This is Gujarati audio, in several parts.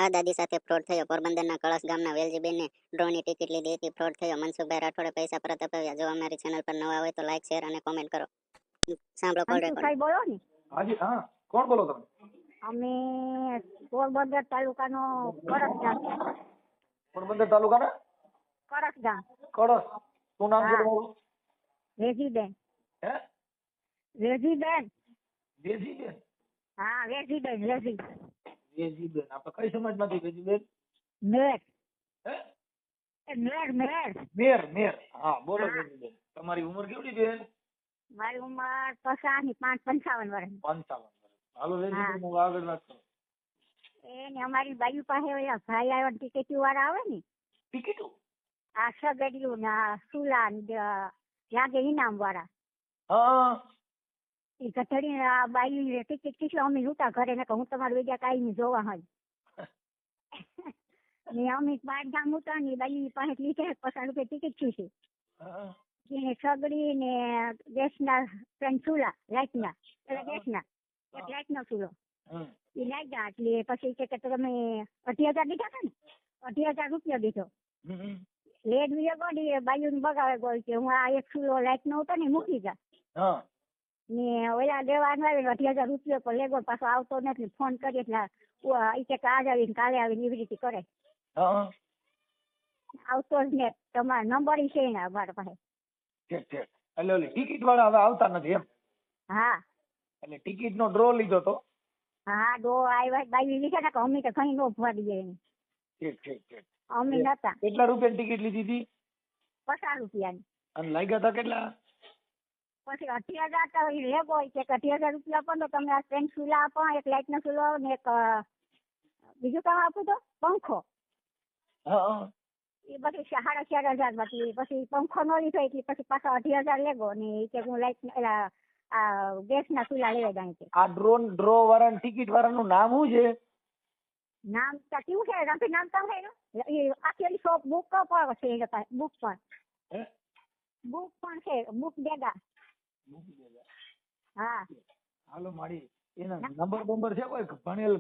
હા દાદી સાથે ફ્રોડ થયો. પોરબંદરના કળશ ગામના વેલજીબેનને ડ્રોની ટિકિટ લીધી હતી. ફ્રોડ થયો. મનસુખભાઈ રાઠોડે પૈસા પરત અપાવ્યા. જો અમારી ચેનલ પર નવા હોય તો લાઈક, શેર અને કોમેન્ટ કરો. સાંભળો કોલ રેકોર્ડ. મનસુખભાઈ બોલો ને? હાજી, હા. કોણ બોલો તમે? અમે પોરબંદર તાલુકાનો કળશ ગામ. પોરબંદર તાલુકાના કળશ ગામ. કળશ. શું નામ છે હા. તમારું? વેજીબેન. હે? વેજીબેન. વેજીબેન. હા, વેજીબેન. વેજી વેજીબેન. આપણે કઈ સમાજમાંથી વેજીબેન? મેર. હે? મેર. મેર. મેર. મેર. હા, બોલો હા. વેજીબેન. તમારી ઉંમર કેવડી બેન? મારી ઉંમર 55 વર્ષ. 55 વર્ષ. હાલો હા. વેજીબેન, હવે આગળ વાત કરો. એને અમારી બાજુ પાસે ઓલા ભાઈ આવ્યા ટિકિટ વાળા આવે ને, ટિકિટો? આ સગડિયું ને આ સુલા ને લાગે ઇનામ વાળા. હા. એ ગધડી આ બાઈ ટિકિટ કેટલી અમે લૂંટા ઘરે ને કે હું તમારું વેજા કાંઈ નહીં જોવા હોય. ને અમે 5 ગામ ઉતા ને બાઈ પાસે લીધે 50 રૂપિયા ટિકિટ છે. હા. એને સગડી ને ગેસના 3 ચૂલા લાઈટના, એટલે ગેસના એક લાઈટનો ચૂલો હમ. એ લાગ્યા. એટલે પછી કે તમે 2,000 દીધા હતા ને, 2,000 રૂપિયા દીધો. હમ. લેટ વીએ ગોડી બાયું ને બગાવે ગોળ કે હું આ એક ચૂલો લાઈટનો હતો ને મૂકી જા. હા. ને ઓલા દેવાનું આવે 2,000 રૂપિયા પર લેગો પાછો આવતો નથી. ફોન કરી એટલે એ કે આજ આવીને કાલે આવીને એવી રીતે કરે. હા. આવતો જ ને તમારો નંબર છે ને અમારા પાસે. ઠીક ઠીક. એટલે ઓલી ટિકિટ વાળા હવે આવતા નથી એમ? હા એટલે ટિકિટ નો ડ્રો લીધો તો? હા, ડો આવ્યા બાઈ લીધા ને કે અમે તો ઘણી નો ભવા દઈએ એને. ઠીક ઠીક ઠીક. અમે નતા. કેટલા રૂપિયાની ટિકિટ લીધી હતી? 50 રૂપિયાની. અને લાગ્યા હતા કેટલા? પછી 2,000 તો ઈ લેગો કે 2,000 રૂપિયા આપો તો તમને આ 3 ચૂલા આપો, એક લાઈટ નો ચૂલો ને એક બીજું કામ આપું તો પંખો. હા. એ પછી 4,500 બાકી પછી પંખો નો લીધો એટલે પછી પાછા 2,000 લેગો ને એ કે હું લાઈટ આ ગેસ ના ચૂલા લેવા જાય છે. આ ડ્રો વાળા ટિકિટ વાળાનું નામ શું છે? નામ તો કેવું છે રફી નામ તો છે એ આખી શોપ બુક પર છે એ પાસે બુક પર. હે? બુક પણ છે, બુક દેગા. હા. હાલો મારી એના નંબર છે કોઈ ભણેલ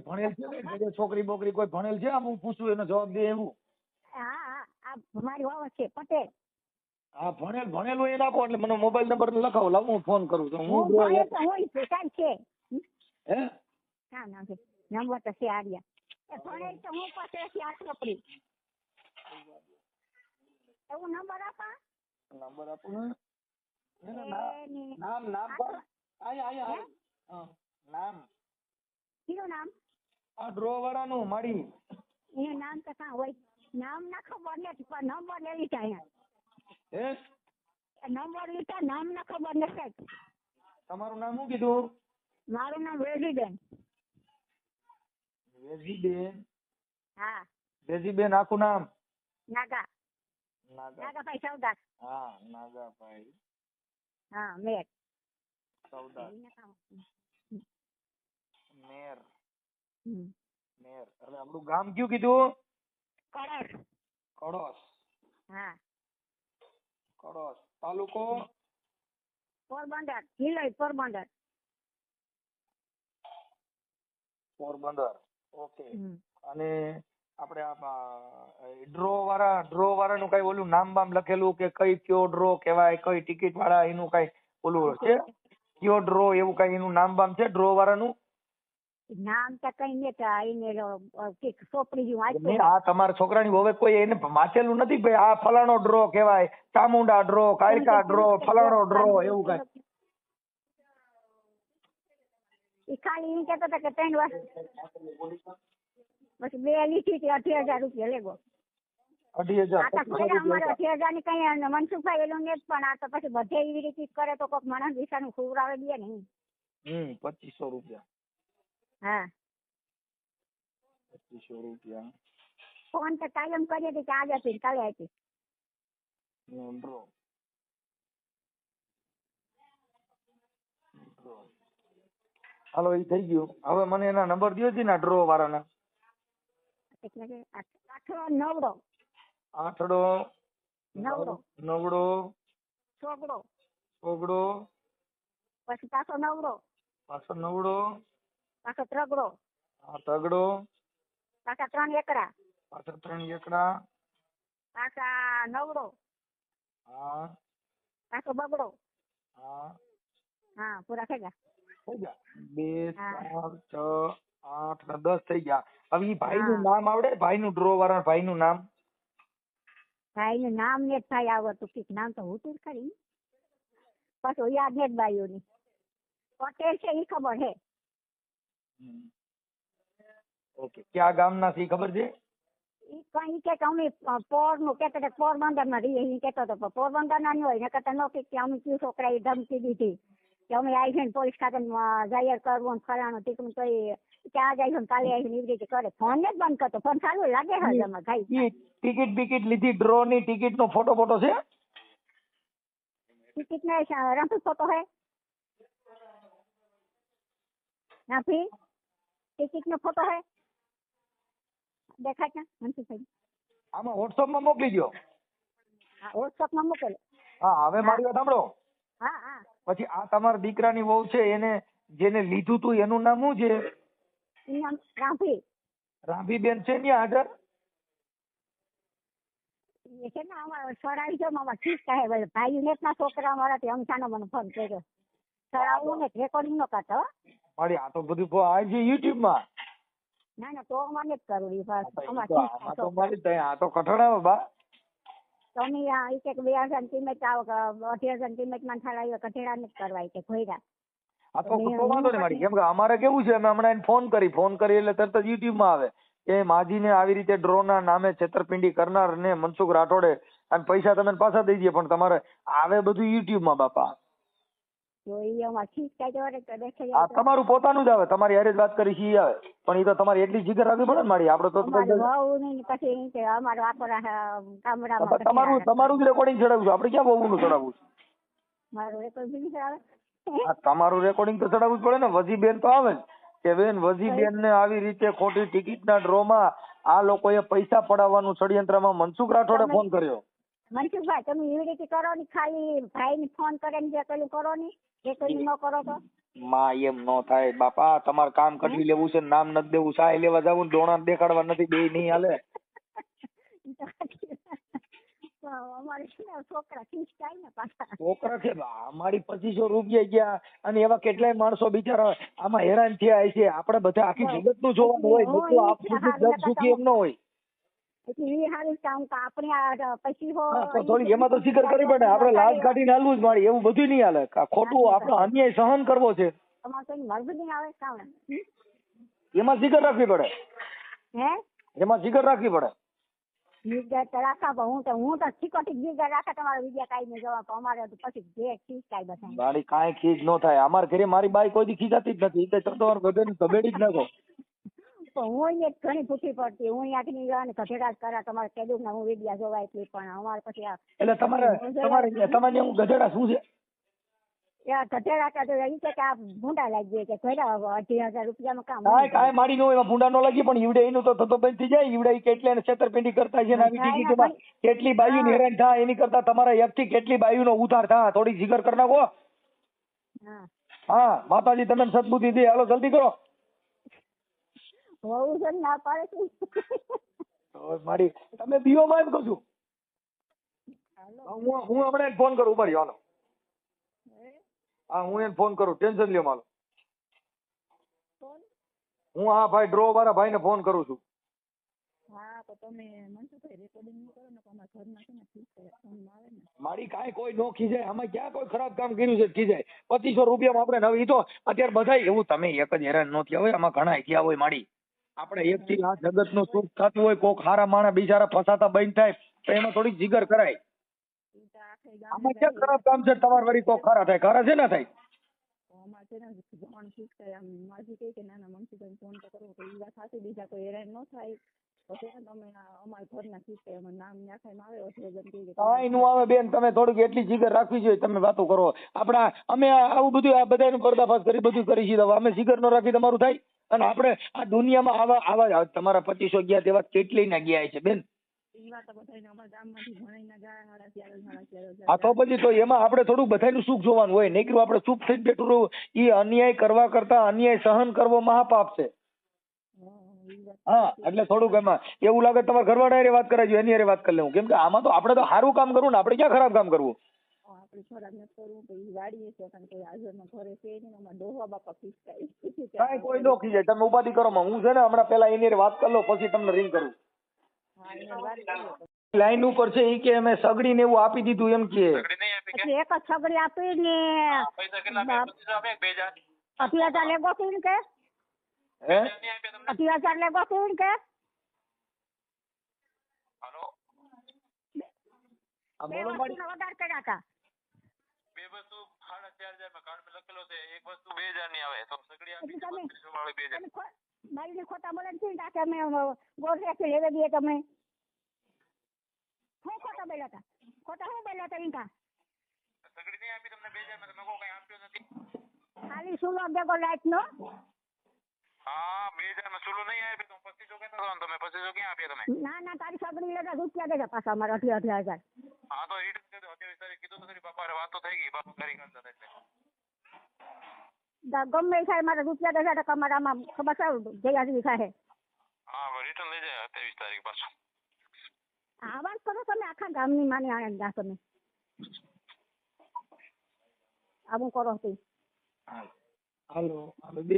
છે કે છોકરી બોકરી કોઈ ભણેલ છે? આમ હું પૂછું એનો જવાબ દે એવું. હા હા, આ મારી વાવ છે પટેલ. હા, ભણેલ હોય એને આપો એટલે મને મોબાઈલ નંબર લખાવો. લાવ હું ફોન કરું છું. હું ભણેલ તો હું કાંઈ છે. હે? હા ના છે નંબર તો છે આર્યા. એ ભણેલ તો હું પાસે છે આ છોકરી. એવું નંબર આપા? નંબર આપો ને. નામ પણ આયા. હા, નામ. કીનું નામ? આ ડ્રો વાળાનું મારી. એનું નામ તો કાં હોય. નામ ના ખબર નથી પણ નંબર લઈ લીધા અહીંયા. હે? નંબર લીધા, નામ ના ખબર નથી. તમારું નામ શું કીધું? મારું નામ વેજીબેન. વેજીબેન. હા. વેજીબેન આખું નામ? નાગા. નાગા. નાગાભાઈ સૌદાર. હા, નાગાભાઈ. હા, મેર. સૌદાર. મેર. મેર. હવે આપણું ગામ કયું કીધું? કળશ. કળશ. હા. કળશ. તાલુકો? પોરબંદર. જિલ્લો પોરબંદર. પોરબંદર. ઓકે. અને આપણે ડ્રો વાળાનું કઈ ઓલું નામ બામ લખેલું કે કઈ કયો ડ્રો કહેવાય, કઈ ટિકિટ વાળા એનું કઈ ઓલું છે? કયો ડ્રો એવું કઈ એનું નામ બામ છે ડ્રો વાળાનું? નામ તો કઈ નહીં એને ચોપડી જેવું વાંચતું. આ તમારા છોકરાની હવે કોઈ એને વાંચેલું નથી ભાઈ આ ફલાણો ડ્રો કહેવાય, ચામુંડા ડ્રો, કાયકા ડ્રો, ફલાણો ડ્રો એવું કઈ? એ ખાલી એ કહેતો કે 3 વર્ષ પછી 2 લીધી હતી 2,000 રૂપિયા લેગો. 2,000. અમારે 2,000 ની કઈ મનસુખભાઈ એલું ને પણ આ તો પછી બધે એવી રીતે કરે તો કોઈક માણસ દિશાનું ખવડાવે દે ને. 2,500 રૂપિયા. હા. 2,500 રૂપિયા. ફોન તો કાયમ કરીએ કે આજે આપી કાલે આપી. ડ્રો. હાલો એ થઈ ગયું. હવે મને એના નંબર દયો છે ને ડ્રો વાળાના. એટલે કે 8 નવડો ઓગડો પછી પાછો નવડો પાછો નવડો પાછો ત્રગડો તગડો પાછા 3 એકડા, પાછળ 3 એકડા, પાછા નવડો, હા પાછો બગડો. હા હા, પૂરા થઈ ગયા. થઈ ગયા 2 હા. 4 6 8 ને 10 થઈ ગયા. હવે ઈ ભાઈનું હા. નામ આવડે? ભાઈનું ડ્રો વાળા ભાઈનું નામ? ભાઈનું નામ ને જ ભાઈ આવડતું, કઈક નામ તો હોતું જ ખરી. પાછું યાદ ને જ બાઈઓની. પટેલ છે ઈ ખબર છે. ઓકે, ક્યાં ગામના છે ઈ ખબર છે? ઈ કઈ કે અમે પોરનું કહેતા હતા, પોરબંદરમાં રહીએ ઈ કહેતો હતો. પણ પોરબંદરના નહીં હોય, નકર તો નોકરી કે અમે કયું છોકરાએ ધમકી દીધી કે અમે આવી છે ને પોલીસ ખાતામાં જાહેર કરવું ને ફલાણું ટીકણું, તો એ ત્યાં જાય છે ને કાલે આવીને એવી રીતે કરે. ફોન ને જ બંધ કરતો. ફોન ચાલુ લાગે છે અમારે ભાઈ. ઈ ટિકિટ બિકિટ લીધી, ડ્રો ની ટિકિટ નો ફોટો છે? ટિકિટ ને રંગ ફોટો હે નથી? ટિકિટ નો ફોટો હે દેખાય છે મનસુખભાઈ? આમાં WhatsApp માં મોકલી દો. હા, વોટ્સઅપ માં મોકલો. હા, હવે મારી વાત સાંભળો. હા હા. પછી આ તમારા દીકરાની વહુ છે, એને જેને લીધું તું એનું નામ શું છે? ઈ નામ રાંભી. રાંભીબેન છે ને હાજર? એ છે ને અમારે સડાવી જો મામા ઠીક કહે ભાઈ ને ના છોકરા મારાથી અમથાનો મને ફોન કર્યો. સડાવવું ને રેકોર્ડિંગ નો કરતો. મારી આ તો બધું આ છે YouTube માં. ના ના, તો મને જ કરવું ઈ વાત. આમાં તો મારી ત્યાં આ તો કઠણાવે બા. તમે આ એક 2000 કિંમત આવો કે 18,000 કિંમત માં થાળાયો કઠેડા ને કરવા કે ભોયરા. આ તો વાંધો નહીં મારી, કેમ કે અમારે કેવું છે, અમે હમણાં એને ફોન કરી એટલે તરત જ YouTube માં આવે કે માજીને આવી રીતે ડ્રો ના નામે છેતરપિંડી કરનાર ને મનસુખ રાઠોડે અને પૈસા તમે પાછા દઈ દે, પણ તમારે આવે બધું YouTube માં બાપા. તો ઈ અમાર ઠીક કહે જોડે તો દેખે આ તમારું પોતાનું જ આવે, તમારી હારે જ વાત કરી છે ઈ આવે, પણ ઈ તો તમારી એટલી જીગર રાખવી પડે ને મારી. આપણે તો વહુ ને પછી ઈ કે અમારો આખો ગામડામાં તમારું જ રેકોર્ડિંગ ચડાવું છું, આપણે ક્યાં વહુનું ચડાવવું છે? મારું રેકોર્ડ બીજું આવે. તમારું રેકોર્ડિંગ તો ચડાવવું જ પડે ને. વજીબેન તો આવે ને કે બેન વજીબેન ને આવી રીતે ખોટી ટિકિટ ના ડ્રો માં આ લોકોએ પૈસા પડાવવાનું ષડયંત્રમાં મનસુખ રાઠોડે ફોન કર્યો. મનસુખભાઈ, તમે એવી રીતે કરો ને, ખાલી ભાઈ ને ફોન કરીને જે પેલું કરો ને એ કોઈ ન કરો તો માં એમ નો થાય બાપા. તમારે કામ કઢવી લેવું છે, નામ નથી દેવું, સાય લેવા જવું, ડોણા દેખાડવા નથી, બે નહીં હાલે. અમારે છોકરા ખીસ થાય ને પાછા. છોકરા છે અમારી 2500 રૂપિયા ગયા અને એવા કેટલાય માણસો બિચારા આમાં હેરાન થયા છે. આપણે બધા આખી જગત નું જોવાનું હોય, બધું આપ જગ સુખી એમ ન હોય. એટલે એ સારું કામ આપણે આ પછી તો થોડી એમાં તો ફિકર કરવી પડે. આપણે લાજ કાઢીને હાલવું જ મારી, એવું બધું નહીં હાલે. ખોટું આપણે અન્યાય સહન કરવો છે, તમારે કોઈ મરજી આવે કામ એમાં ફિકર રાખવી પડે. હે એમાં ફિકર રાખવી પડે. જીગર રાખા હું તો ચીકોટી જીગર રાખા તમારા વિદ્યા કાઈ ને જવા, અમારે પછી જે ખીચ કાઈ બધા મારી કાંઈ ખીજ ન થાય. અમારા ઘરે મારી બાઈ કોઈ દી ખીજાતી જ નથી, એટલે તમારે બધે ધબેડી જ નાખો. તો હું ઘણી પૂછી પડતી, હું આખી ગધેડા જ કરા તમારે કીધું ને હું વિદ્યા જોવાય એટલી, પણ અમારે પછી એટલે તમારે હું ગધેડા શું છે? ગધેડા તો એ કે આ ભૂંડા લાગી કે 18,000 રૂપિયામાં કામ કાંઈ મારી નો એમાં ભૂંડા નો લાગી, પણ ઈવડે એનું તો થતો બંધ થઈ જાય. ઈવડે કેટલે છેતરપિંડી કરતા છે ને આવી ટિકિટોમાં કેટલી બાયું હેરાન થાય, એની કરતા તમારા એક થી કેટલી બાયું નો ઉધાર થાય. થોડી જીગર કરી નાખો. હા માતાજી તમે સદબુદ્ધિ દે, હાલો જલ્દી કરો. હોવું છે ના પાડે મારી તમે બીઓ માં એમ કહું છું. હું હમણાં ફોન કરું, ઉભા રહ્યો. હાલો હા હું એને ફોન કરું, ટેન્શન લ્યો માલો. હું હા ભાઈ ડ્રો વાળા ભાઈ ને ફોન કરું છું. હા તો તમે મનસુખભાઈ રેકોર્ડિંગ ન કરો ને, અમારા ઘરના છે ને ઠીક છે ફોન આવે ને મારી કાંઈ કોઈ નો ખીજાય, આમાં ક્યાં કોઈ ખરાબ કામ કર્યું છે ખીજાય. 2500 રૂપિયામાં આપણે નવી તો અત્યારે બધા એવું તમે એક જ હેરાન ન થયા હોય, આમાં ઘણા થયા હોય માડી. આપણે એક થી આ જગત નું સુખ થતું હોય, કોક હારા માણા બિચારા ફસાતા બંધ થાય તો એમાં થોડીક જીગર કરાય. આમાં ક્યાં ખરાબ કામ છે તમારે? વળી કોક ખરા થાય, ખરા છે ના થાય. અમારે છે ને જવાનું ઠીક થાય, આમ માજી કહે કે નાના મનસુખભાઈ ફોન તો કરવો, તો એ વાત સાથે બીજા કોઈ હેરાન ન થાય. તો છે ને તમે અમારા ઘરના ઠીક થાય, અમારું નામ નાખાઈને આવે કાંઈ નું આવે બેન, તમે થોડીક એટલી જીગર રાખવી જોઈએ. તમે વાતો કરો, આપડા અમે આવું બધું આ બધાનું પર્દાફાશ કરી બધું કરી છીએ, અમે જીગર ન રાખી તમારું થાય. અને આપણે આ દુનિયામાં આવા તમારા 2500 ગયા તેવા કેટલી ના ગયા છે બેન. હા તો પછી તો એમાં આપણે થોડું બધાનું સુખ જોવાનું હોય, નહીં આપણે ચૂપ થઈ બેઠું રહું. એ અન્યાય કરવા કરતા અન્યાય સહન કરવો મહાપાપ છે. હા એટલે થોડુંક એમાં એવું લાગે તમારા ઘરવાળા હારે વાત કરાવજો, એની હારે વાત કરી લેવું, કેમ કે આમાં તો આપણે તો સારું કામ કરવું ને, આપણે ક્યાં ખરાબ કામ કરવું. આપણે ખરાબ ન કરવું તો ઈ વાડીએ છે કારણ કે હાજરમાં ઘરે છે ને અમારા ડોહા બાપા ખીચતા કાંઈ કોઈ નો ખીજાય, તમે ઉપાધિ કરો માં. હું છે ને હમણાં પેલા એની હારે વાત કરી લઉં પછી તમને રિંગ કરું. હા એને વાત કરીએ તો. લાઈન ઉપર છે ઈ કે અમે સગડી ને એવું આપી દીધું એમ કે. પછી એક જ છગડી આપી ને 80,000 લેગો છે કે હે 80,000 લેગો છે કે આ બે બોલો મારી. વસ્તુનો વધારે કર્યા હતા. બે વસ્તુ 4,500 માં કાર્ડ લખેલો છે, એક વસ્તુ 2,000 ની આવે તો સગડી આપી છે 32 વાળી 2,000. મારી ખોટા બોલે છે ને કે અમે ગોળથી લેવા દઈએ તમે હું ખોટા બોલ્યા હતા, ખોટા હું બોલ્યા હતા ઇનકા સગડી નહીં આપી તમને 2,000 માં, તમે કહો કઈ આપ્યો નથી. ખાલી સુલો દેગો લાઈટ નો હા 2,000 માં સુલું નહીં આપી તો 2500 કહેતા હતા ને તમે, 2500 ક્યાં આપ્યા તમે? ના તારી સગડી લેતા રૂપિયા દેજો પાછા અમારે 80,000. હા તો રિટર્ન કરી દો, 28 તારીખ કીધું તો ખરી, બાપા વાત તો થઈ ગઈ, બાપા કરી કરતા હતા એટલે. ગમે એ થાય મારે રૂપિયા દેજો તો તમારામાં ખબર છે જયાજી થાય. હા રિટર્ન લઈ જાય 28 તારીખ પાછું. આ વાત કરો તમે આખા ગામની માની આનંદ દા તમે આવું કરો તે. હાલો હાલો બે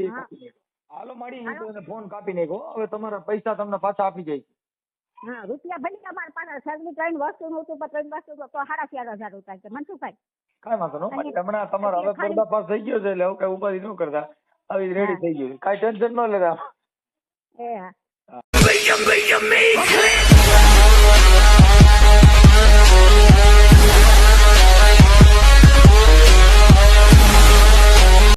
હાલો મારી હું તો એને ફોન કાપી નાખ્યો. હવે તમારા પૈસા તમને પાછા આપી જાય. હા રૂપિયા ભલે અમારી પાસે સગડી 3 વસ્તુ નું હતું પણ 3 વસ્તુ તો 4,500 રૂપિયા છે મનસુખભાઈ. કાંઈ વાંધો ન મારી, હમણાં તમારો હવે પડદા પાસ થઈ ગયો છે એટલે હવે કઈ ઉપાધિ ન કરતા, આવી રેડી થઈ ગયું, કાંઈ ટેન્શન ન લેતા. એ હા